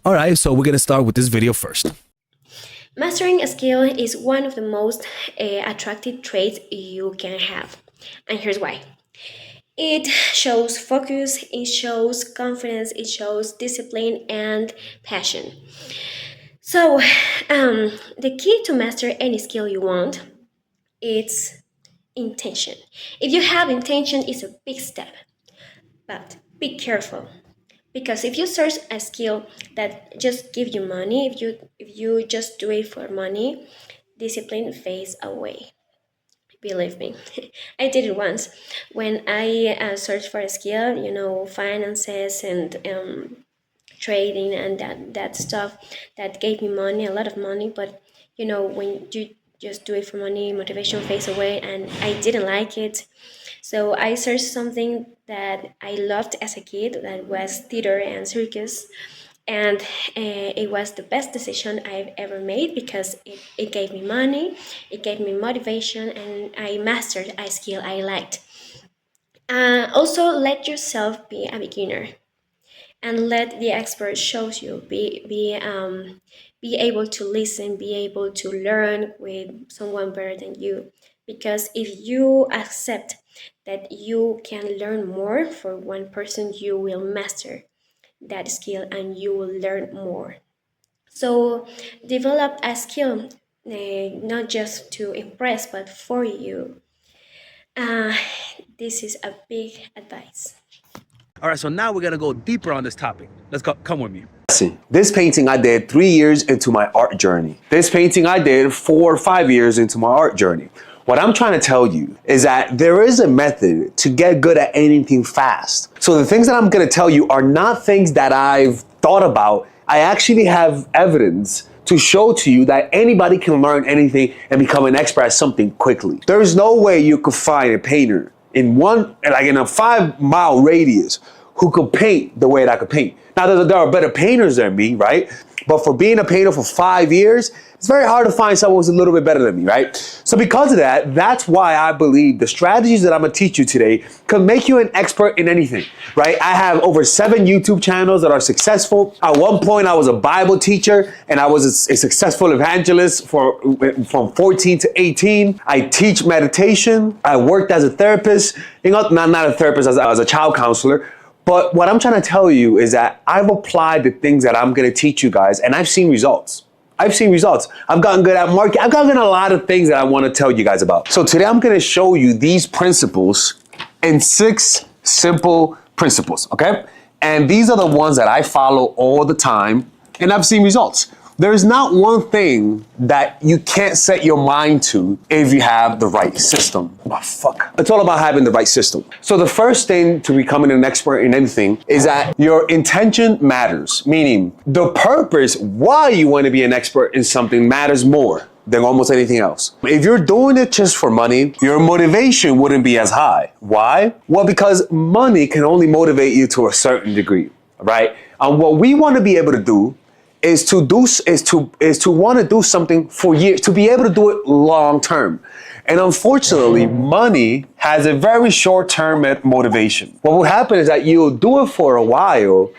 All right, so we're gonna start with this video first. Mastering a skill is one of the most attractive traits you can have. And here's why. It shows focus, it shows confidence, it shows discipline and passion. So, the key to master any skill you want is intention. If you have intention, it's a big step, but be careful because if you search a skill that just give you money, if you just do it for money, discipline fades away. Believe me, I did it once when I searched for a skill, finances and trading and that stuff that gave me money, a lot of money. But when you just do it for money, motivation fades away, and I didn't like it. So I searched something that I loved as a kid, that was theater and circus, and it was the best decision I've ever made because it gave me money, it gave me motivation, and I mastered a skill I liked. Also, let yourself be a beginner and let the expert shows you. Be able to listen, be able to learn with someone better than you. Because if you accept that you can learn more for one person, you will master that skill and you will learn more. So develop a skill, not just to impress, but for you. Uh, this is a big advice. All right, so now we're gonna go deeper on this topic. Let's go, come with me. This painting I did 3 years into my art journey. This painting I did 4 or 5 years into my art journey. What I'm trying to tell you is that there is a method to get good at anything fast. So the things that I'm gonna tell you are not things that I've thought about. I actually have evidence to show to you that anybody can learn anything and become an expert at something quickly. There's no way you could find a painter in a 5-mile radius who could paint the way that I could paint. Now, there are better painters than me, right? But for being a painter for 5 years, it's very hard to find someone who's a little bit better than me, right? So because of that, that's why I believe the strategies that I'm gonna teach you today can make you an expert in anything, right? I have over 7 YouTube channels that are successful. At one point, I was a Bible teacher and I was a successful evangelist from 14 to 18. I teach meditation. I worked as a therapist, not a therapist, as a child counselor. But what I'm trying to tell you is that I've applied the things that I'm going to teach you guys, and I've seen results. I've seen results. I've gotten good at marketing. I've gotten a lot of things that I want to tell you guys about. So today I'm going to show you these principles in 6 simple principles, okay? And these are the ones that I follow all the time, and I've seen results. There's not one thing that you can't set your mind to if you have the right system. Oh, fuck. It's all about having the right system. So the first thing to becoming an expert in anything is that your intention matters, meaning the purpose why you want to be an expert in something matters more than almost anything else. If you're doing it just for money, your motivation wouldn't be as high. Why? Well, because money can only motivate you to a certain degree, right? And what we want to be able to do is to want to do something for years, to be able to do it long term. And unfortunately, money has a very short-term motivation. What will happen is that you'll do it for a while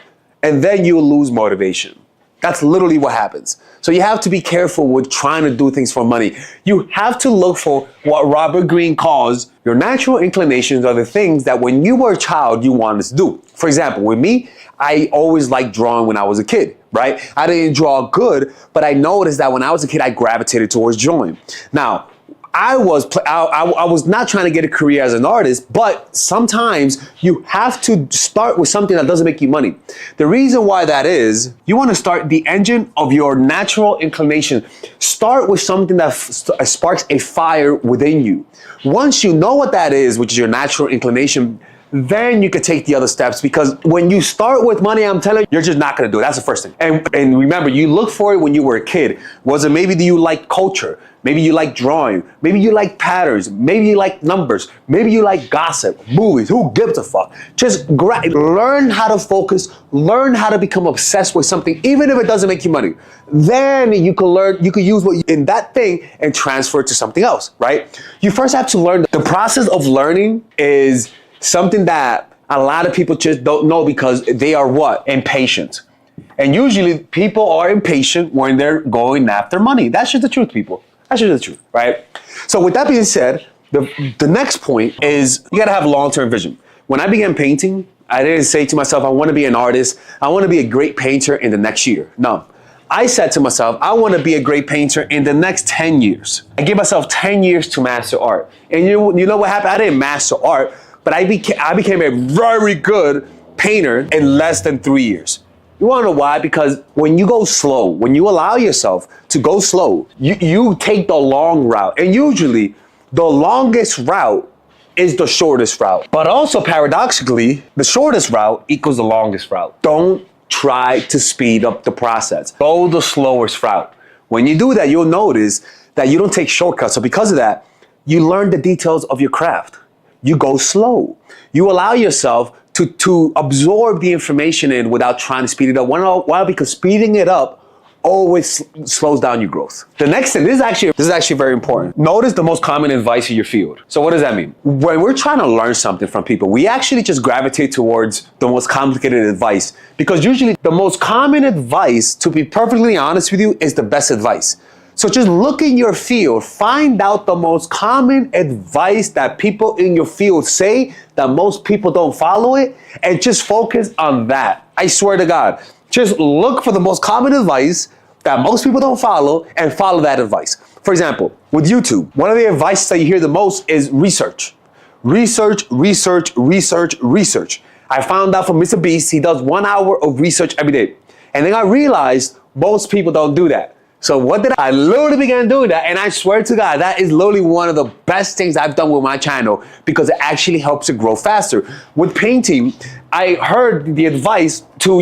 and then you'll lose motivation. That's literally what happens. So you have to be careful with trying to do things for money. You have to look for what Robert Greene calls your natural inclinations, are the things that when you were a child, you wanted to do. For example, with me, I always liked drawing when I was a kid, right? I didn't draw good, but I noticed that when I was a kid, I gravitated towards drawing. Now, I was not trying to get a career as an artist, but sometimes you have to start with something that doesn't make you money. The reason why that is, you want to start the engine of your natural inclination. Start with something that sparks a fire within you. Once you know what that is, which is your natural inclination, then you can take the other steps, because when you start with money, I'm telling you, you're just not going to do it. That's the first thing. And remember, you look for it when you were a kid. Was it maybe do you like culture? Maybe you like drawing. Maybe you like patterns. Maybe you like numbers. Maybe you like gossip, movies. Who gives a fuck? Just learn how to focus. Learn how to become obsessed with something, even if it doesn't make you money. Then you can learn, you can use what in that thing and transfer it to something else, right? You first have to learn. The process of learning is something that a lot of people just don't know because they are what? Impatient. And usually people are impatient when they're going after money. That's just the truth, people. That's just the truth, right? So with that being said, the next point is you gotta have a long-term vision. When I began painting, I didn't say to myself, I wanna be an artist. I wanna be a great painter in the next year. No. I said to myself, I want to be a great painter in the next 10 years. I gave myself 10 years to master art. And you know what happened? I didn't master art, but I became a very good painter in less than 3 years. You want to know why? Because when you go slow, when you allow yourself to go slow, you take the long route. And usually the longest route is the shortest route. But also paradoxically, the shortest route equals the longest route. Don't try to speed up the process. Go the slowest route. When you do that, you'll notice that you don't take shortcuts. So because of that, you learn the details of your craft. You go slow. You allow yourself to absorb the information in without trying to speed it up. Why? Because speeding it up always slows down your growth. The next thing, this is actually very important. Notice the most common advice in your field. So what does that mean? When we're trying to learn something from people, we actually just gravitate towards the most complicated advice, because usually the most common advice, to be perfectly honest with you, is the best advice. So just look in your field, find out the most common advice that people in your field say that most people don't follow it, and just focus on that. I swear to God. Just look for the most common advice that most people don't follow and follow that advice. For example, with YouTube, one of the advice that you hear the most is research. Research, research, research, research. I found out from Mr. Beast, he does 1 hour of research every day. And then I realized most people don't do that. So what did I literally began doing that, and I swear to God, that is literally one of the best things I've done with my channel, because it actually helps it grow faster. With painting, I heard the advice to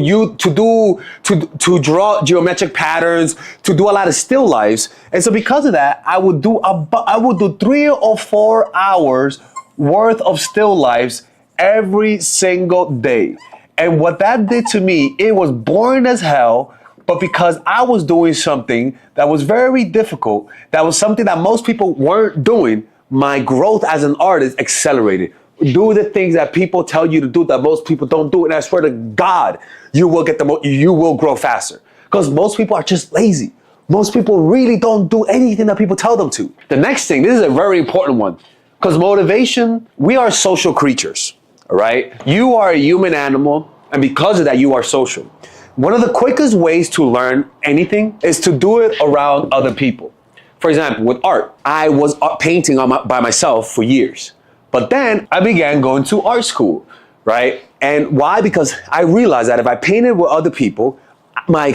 draw geometric patterns, to do a lot of still lifes, and so because of that, I would do 3 or 4 hours worth of still lifes every single day. And what that did to me, it was boring as hell. But because I was doing something that was very difficult, that was something that most people weren't doing, my growth as an artist accelerated. Do the things that people tell you to do that most people don't do, and I swear to God, you will grow faster. Because most people are just lazy. Most people really don't do anything that people tell them to. The next thing, this is a very important one, because motivation, we are social creatures, all right? You are a human animal, and because of that, you are social. One of the quickest ways to learn anything is to do it around other people. For example, with art, I was painting by myself for years. But then I began going to art school, right? And why? Because I realized that if I painted with other people, my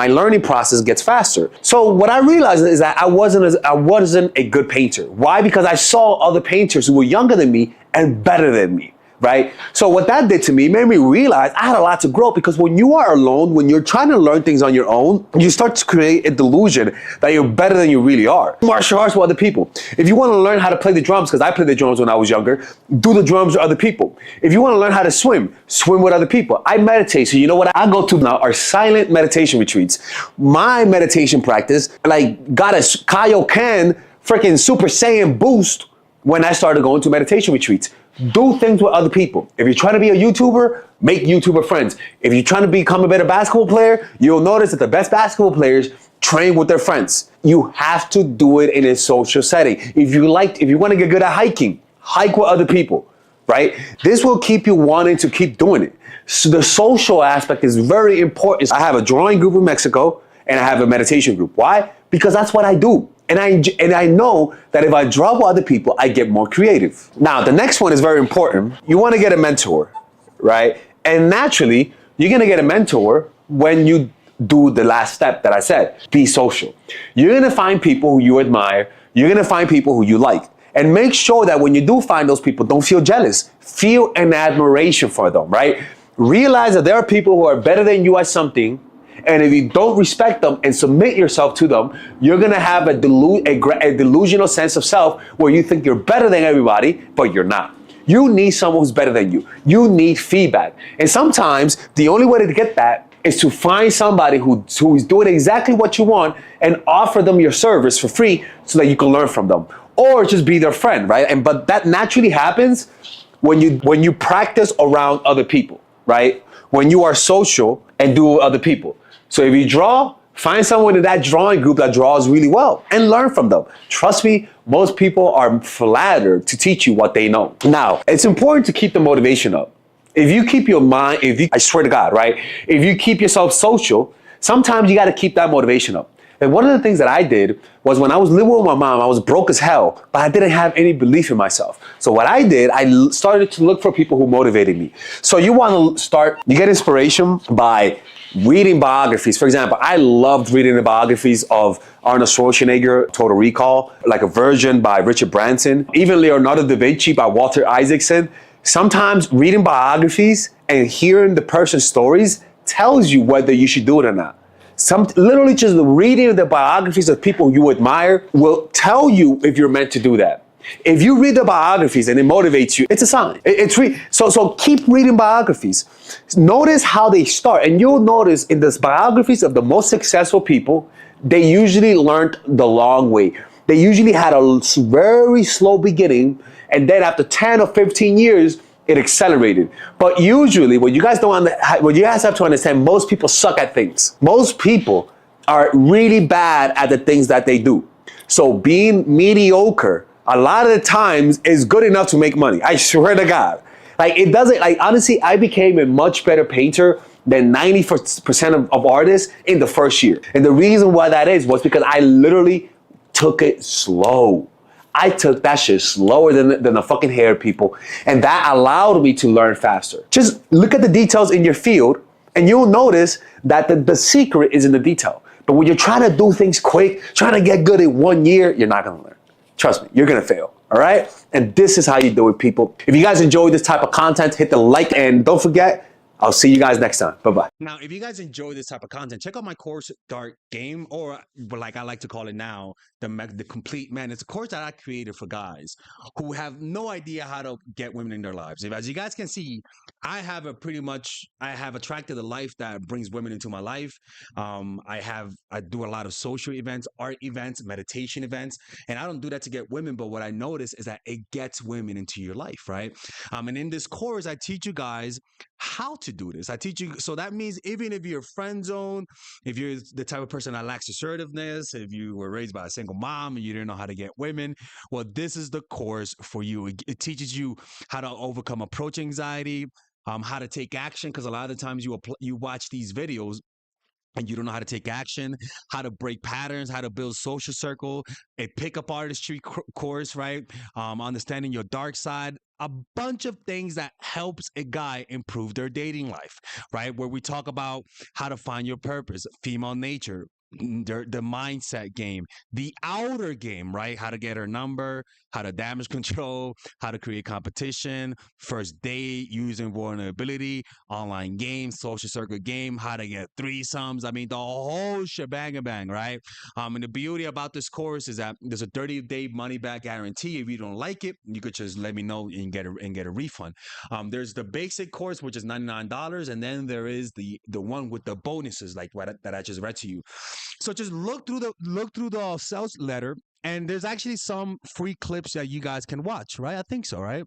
learning process gets faster. So what I realized is that I wasn't a good painter. Why? Because I saw other painters who were younger than me and better than me. Right? So what that did to me made me realize I had a lot to grow, because when you are alone, when you're trying to learn things on your own, you start to create a delusion that you're better than you really are. Martial arts with other people. If you want to learn how to play the drums, because I played the drums when I was younger, do the drums with other people. If you want to learn how to swim, swim with other people. I meditate. So you know what I go to now are silent meditation retreats. My meditation practice got a Kaioken freaking Super Saiyan boost when I started going to meditation retreats. Do things with other people. If you're trying to be a YouTuber, make YouTuber friends. If you're trying to become a better basketball player, you'll notice that the best basketball players train with their friends. You have to do it in a social setting. If you want to get good at hiking, hike with other people, right? This will keep you wanting to keep doing it. So the social aspect is very important. I have a drawing group in Mexico and I have a meditation group. Why? Because that's what I do. And I know that if I draw with other people, I get more creative. Now, the next one is very important. You want to get a mentor, right? And naturally, you're going to get a mentor when you do the last step that I said, be social. You're going to find people who you admire. You're going to find people who you like. And make sure that when you do find those people, don't feel jealous. Feel an admiration for them, right? Realize that there are people who are better than you at something. And if you don't respect them and submit yourself to them, you're going to have a delusional sense of self where you think you're better than everybody, but you're not. You need someone who's better than you. You need feedback. And sometimes the only way to get that is to find somebody who's doing exactly what you want and offer them your service for free so that you can learn from them. Or just be their friend, right? But that naturally happens when you practice around other people, right? when you are social and do with other people. So if you draw, find someone in that drawing group that draws really well and learn from them. Trust me, most people are flattered to teach you what they know. Now, it's important to keep the motivation up. If you keep your mind, I swear to God, right? If you keep yourself social, sometimes you got to keep that motivation up. And one of the things that I did was when I was living with my mom, I was broke as hell, but I didn't have any belief in myself. So what I did, I started to look for people who motivated me. So you want to start, you get inspiration by reading biographies. For example, I loved reading the biographies of Arnold Schwarzenegger, Total Recall, like a version by Richard Branson, even Leonardo da Vinci by Walter Isaacson. Sometimes reading biographies and hearing the person's stories tells you whether you should do it or not. Literally just reading the biographies of people you admire will tell you if you're meant to do that. If you read the biographies and it motivates you, it's a sign. So keep reading biographies. Notice how they start, and you'll notice in the biographies of the most successful people, they usually learned the long way. They usually had a very slow beginning, and then after 10 or 15 years, it accelerated. But usually, what you guys have to understand, most people suck at things. Most people are really bad at the things that they do. So being mediocre, a lot of the times, is good enough to make money. I swear to God. Honestly, I became a much better painter than 90% of artists in the first year. And the reason why that was because I literally took it slow. I took that shit slower than the fucking hair people. And that allowed me to learn faster. Just look at the details in your field and you'll notice that the secret is in the detail. But when you're trying to do things quick, trying to get good in 1 year, you're not gonna learn. Trust me, you're gonna fail, all right? And this is how you do it, people. If you guys enjoy this type of content, hit the like and don't forget, I'll see you guys next time. Bye-bye. Now, if you guys enjoy this type of content, check out my course, Dark Game, or like I like to call it now, the Complete Man. It's a course that I created for guys who have no idea how to get women in their lives. As you guys can see, I have attracted a life that brings women into my life. I do a lot of social events, art events, meditation events, and I don't do that to get women. But what I notice is that it gets women into your life, right? And in this course, I teach you guys how to do this. I teach you. So that means even if you're friend zone, if you're the type of person that lacks assertiveness, if you were raised by a single mom and you didn't know how to get women, well, this is the course for you. It teaches you how to overcome approach anxiety, how to take action. Because a lot of the times you watch these videos and you don't know how to take action, how to break patterns, how to build social circle, a pickup artistry course, right? Understanding your dark side, a bunch of things that helps a guy improve their dating life, right? Where we talk about how to find your purpose, female nature, the mindset game, the outer game, right? How to get her number, how to damage control, how to create competition, first date, using vulnerability, online games, social circle game, how to get threesomes. I mean, the whole shebang bang, right? And the beauty about this course is that there's a 30-day money back guarantee. If you don't like it, you could just let me know and get a refund. There's the basic course, which is $99, and then there is the one with the bonuses, like that I just read to you. So just look through the sales letter, and there's actually some free clips that you guys can watch, right? I think so, right?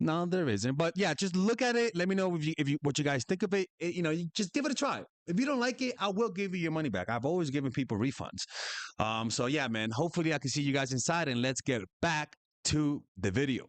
No, there isn't, but yeah, just look at it. Let me know if you what you guys think of it. You just give it a try. If you don't like it, I will give you your money back. I've always given people refunds. So yeah, man. Hopefully, I can see you guys inside, and let's get back to the video.